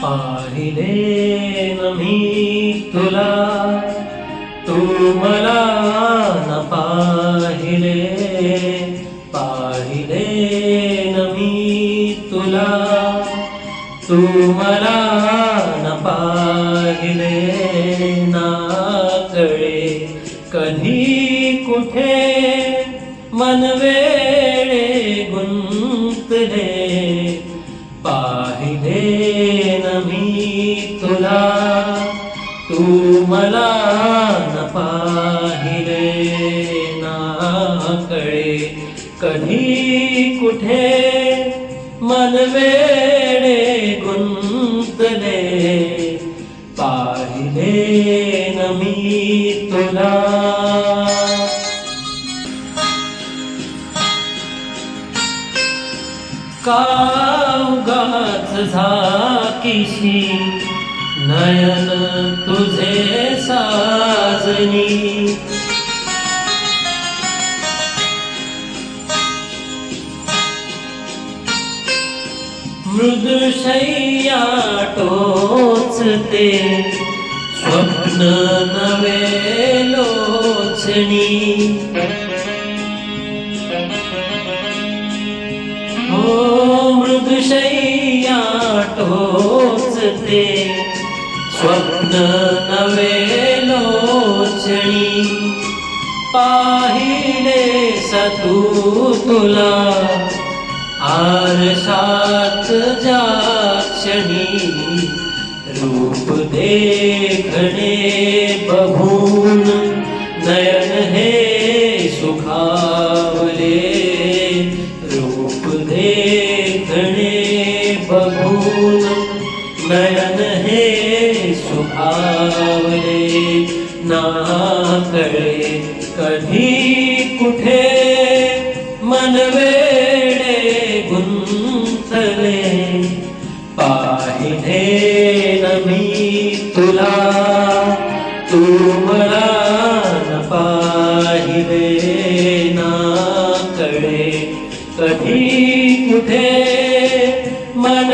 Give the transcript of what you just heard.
पाहिले न मी तुला, तू मला न पाहिले. पाहिले न मी तुला, तू मला न पाहिले. ना कळे कधी कुठे मन वेळे गुंतले. पाहिले न मी तुला, तू मला न पाहिले. ना कळे कधी कुठे मन वेळे गुंतले. पाहिले न मी तुला. का उगाच झाकीशी नयन तुझे साजनी. मृदुशय्या टोचते स्वप्न नवे लोचनी. हो मृदुशय्या टोचते स्वप्न नवे लोचनी. पाहिले सतू तुला आरशात ज्या क्षणी. रूप देखणे बघून नयन हे सुखावले. रूप देखणे बघून नयन हे सुखावले. ना कळे कधी कुठे मन वेळे गुंतले. पाहिले न मी तुला, तू मला न पाहिले. ना कळे कधी कुठे मन